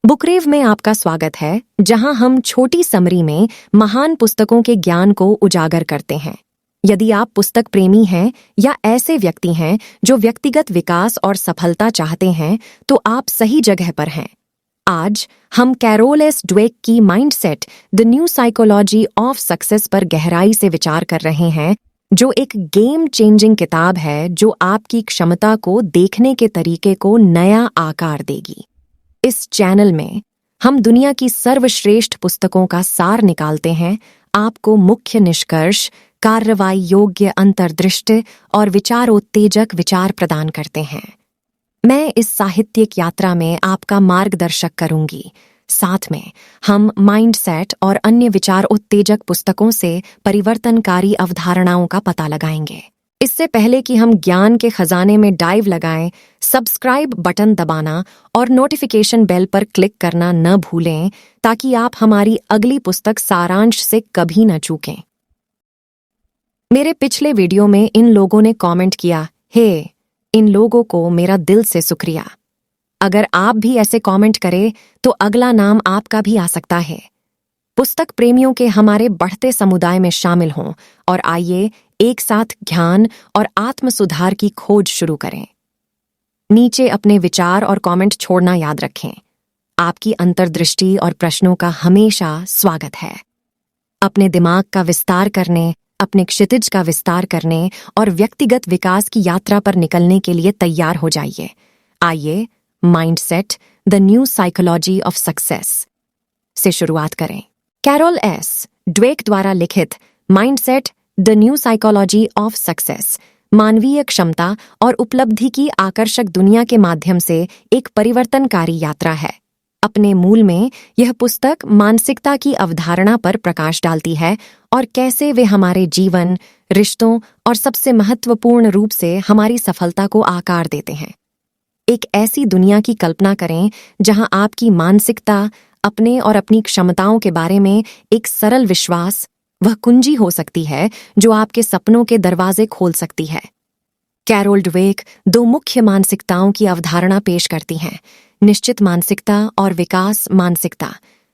बुकरेव में आपका स्वागत है, जहां हम छोटी समरी में महान पुस्तकों के ज्ञान को उजागर करते हैं। यदि आप पुस्तक प्रेमी हैं या ऐसे व्यक्ति हैं जो व्यक्तिगत विकास और सफलता चाहते हैं, तो आप सही जगह पर हैं। आज हम कैरोल एस ड्वेक की mindset the new psychology of success पर गहराई से विचार कर रहे हैं, जो एक गेम चेंजिंग किताब है जो आपकी क्षमता को देखने के तरीके को नया आकार देगी। इस चैनल में हम दुनिया की सर्वश्रेष्ठ पुस्तकों का सार निकालते हैं, आपको मुख्य निष्कर्ष, कार्रवाई योग्य अंतर्दृष्टि और विचारोत्तेजक विचार प्रदान करते हैं। मैं इस साहित्यिक यात्रा में आपका मार्गदर्शक करूंगी। साथ में हम माइंडसेट और अन्य विचार उत्तेजक पुस्तकों से परिवर्तनकारी अवधारणाओं का पता लगाएंगे। इससे पहले कि हम ज्ञान के खजाने में डाइव लगाएं, सब्सक्राइब बटन दबाना और नोटिफिकेशन बेल पर क्लिक करना न भूलें, ताकि आप हमारी अगली पुस्तक सारांश से कभी न चूकें। मेरे पिछले वीडियो में इन लोगों ने कमेंट किया, हे, इन लोगों को मेरा दिल से शुक्रिया। अगर आप भी ऐसे कमेंट करें तो अगला नाम आपका भी आ सकता है। पुस्तक प्रेमियों के हमारे बढ़ते समुदाय में शामिल हों और आइए एक साथ ज्ञान और आत्म सुधार की खोज शुरू करें। नीचे अपने विचार और कमेंट छोड़ना याद रखें। आपकी अंतर्दृष्टि और प्रश्नों का हमेशा स्वागत है। अपने दिमाग का विस्तार करने, अपने क्षितिज का विस्तार करने और व्यक्तिगत विकास की यात्रा पर निकलने के लिए तैयार हो जाइए। आइए mindset the new psychology of success से शुरुआत करें। कैरोल एस ड्वेक द्वारा लिखित mindset the new psychology of success मानवीय क्षमता और उपलब्धि की आकर्षक दुनिया के माध्यम से एक परिवर्तनकारी यात्रा है। अपने मूल में यह पुस्तक मानसिकता की अवधारणा पर प्रकाश डालती है और कैसे वे हमारे जीवन, रिश्तों और सबसे महत्वपूर्ण रूप से हमारी सफलता को आकार देते हैं। एक ऐसी दुनिया की कल्पना करें जहां आपकी मानसिकता अपने और अपनी क्षमताओं के बारे में एक सरल विश्वास वह कुंजी हो सकती है जो आपके सपनों के दरवाजे खोल सकती है। कैरोल ड्वेक दो मुख्य मानसिकताओं की अवधारणा पेश करती हैं, निश्चित मानसिकता और विकास मानसिकता।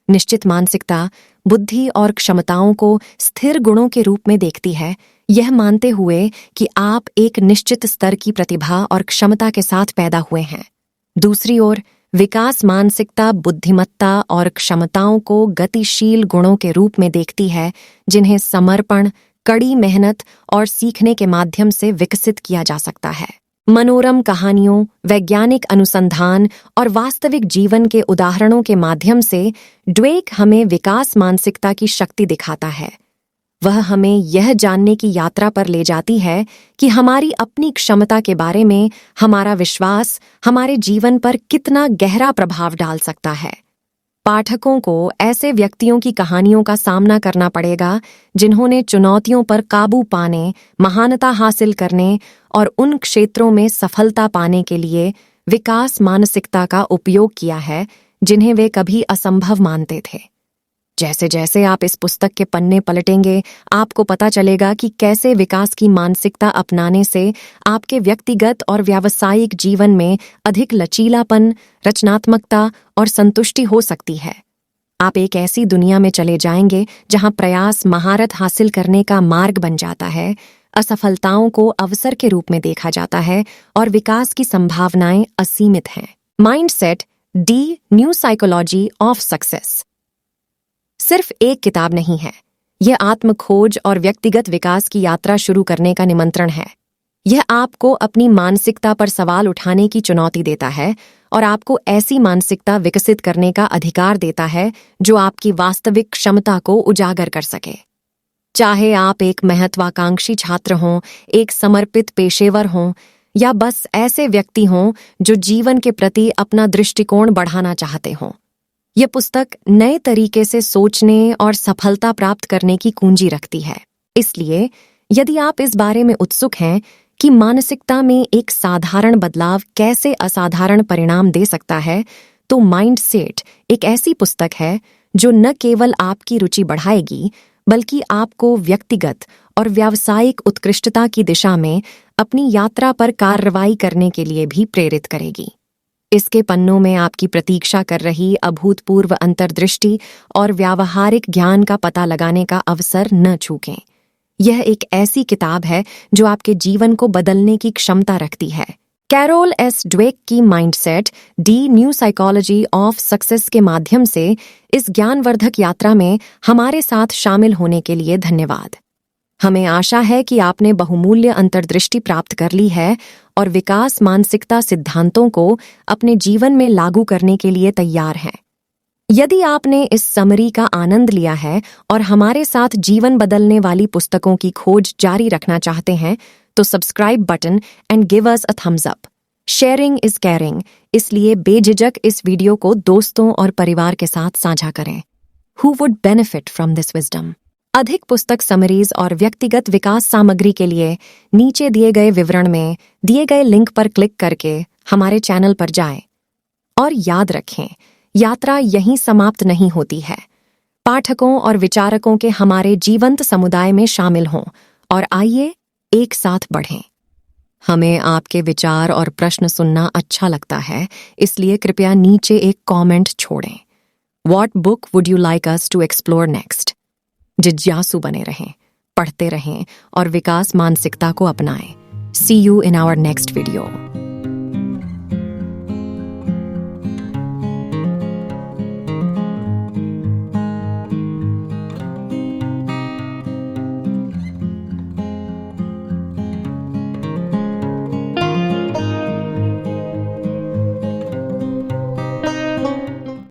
निश्चित मानसिकता बुद्धि और क्षमताओं को स्थिर गुणों के रूप में देखती है, यह मानते हुए कि आप एक निश्चित स्तर की प्रतिभा और क्षमता के साथ पैदा हुए हैं। दूसरी ओर विकास मानसिकता बुद्धिमत्ता और क्षमताओं को गतिशील गुणों के रूप में देखती है, जिन्हें समर्पण, कड़ी मेहनत और सीखने के माध्यम से विकसित किया जा सकता है। मनोरम कहानियों, वैज्ञानिक अनुसंधान और वास्तविक जीवन के उदाहरणों के माध्यम से ड्वेक हमें विकास मानसिकता की शक्ति दिखाता है। वह हमें यह जानने की यात्रा पर ले जाती है कि हमारी अपनी क्षमता के बारे में हमारा विश्वास हमारे जीवन पर कितना गहरा प्रभाव डाल सकता है। पाठकों को ऐसे व्यक्तियों की कहानियों का सामना करना पड़ेगा जिन्होंने चुनौतियों पर काबू पाने, महानता हासिल करने और उन क्षेत्रों में सफलता पाने के लिए विकास मानसिकता का उपयोग किया है जिन्हें वे कभी असंभव मानते थे। जैसे जैसे आप इस पुस्तक के पन्ने पलटेंगे, आपको पता चलेगा कि कैसे विकास की मानसिकता अपनाने से आपके व्यक्तिगत और व्यावसायिक जीवन में अधिक लचीलापन, रचनात्मकता और संतुष्टि हो सकती है। आप एक ऐसी दुनिया में चले जाएंगे जहां प्रयास महारत हासिल करने का मार्ग बन जाता है, असफलताओं को अवसर के रूप में देखा जाता है और विकास की संभावनाएं असीमित हैं। Mindset the new psychology of success सिर्फ एक किताब नहीं है, यह आत्म खोज और व्यक्तिगत विकास की यात्रा शुरू करने का निमंत्रण है। यह आपको अपनी मानसिकता पर सवाल उठाने की चुनौती देता है और आपको ऐसी मानसिकता विकसित करने का अधिकार देता है जो आपकी वास्तविक क्षमता को उजागर कर सके। चाहे आप एक महत्वाकांक्षी छात्र हों, एक समर्पित पेशेवर हों या बस ऐसे व्यक्ति हों जो जीवन के प्रति अपना दृष्टिकोण बढ़ाना चाहते हों, यह पुस्तक नए तरीके से सोचने और सफलता प्राप्त करने की कुंजी रखती है। इसलिए यदि आप इस बारे में उत्सुक हैं कि मानसिकता में एक साधारण बदलाव कैसे असाधारण परिणाम दे सकता है, तो माइंडसेट एक ऐसी पुस्तक है जो न केवल आपकी रुचि बढ़ाएगी, बल्कि आपको व्यक्तिगत और व्यावसायिक उत्कृष्टता की दिशा में अपनी यात्रा पर कार्रवाई करने के लिए भी प्रेरित करेगी। इसके पन्नों में आपकी प्रतीक्षा कर रही अभूतपूर्व अंतर्दृष्टि और व्यावहारिक ज्ञान का पता लगाने का अवसर न चूकें। यह एक ऐसी किताब है जो आपके जीवन को बदलने की क्षमता रखती है। कैरोल एस ड्वेक की mindset D new psychology of success के माध्यम से इस ज्ञानवर्धक यात्रा में हमारे साथ शामिल होने के लिए धन्यवाद। हमें आशा है कि आपने बहुमूल्य अंतर्दृष्टि प्राप्त कर ली है और विकास मानसिकता सिद्धांतों को अपने जीवन में लागू करने के लिए तैयार हैं। यदि आपने इस समरी का आनंद लिया है और हमारे साथ जीवन बदलने वाली पुस्तकों की खोज जारी रखना चाहते हैं, तो subscribe button and give us a thumbs up. Sharing is caring, इसलिए बेझिझक इस वीडियो को दोस्तों और परिवार के साथ साझा करें। Who would benefit from this wisdom? अधिक पुस्तक समरीज और व्यक्तिगत विकास सामग्री के लिए नीचे दिए गए विवरण में दिए गए लिंक पर क्लिक करके हमारे चैनल पर जाएं। और याद रखें, यात्रा यहीं समाप्त नहीं होती है। पाठकों और विचारकों के हमारे जीवंत समुदाय में शामिल हों और आइए एक साथ बढ़ें। हमें आपके विचार और प्रश्न सुनना अच्छा लगता है, इसलिए कृपया नीचे एक कमेंट छोड़ें। What book would you like us to explore next? जिज्ञासु बने रहें, पढ़ते रहें और विकास मानसिकता को अपनाएं। See you in our next video.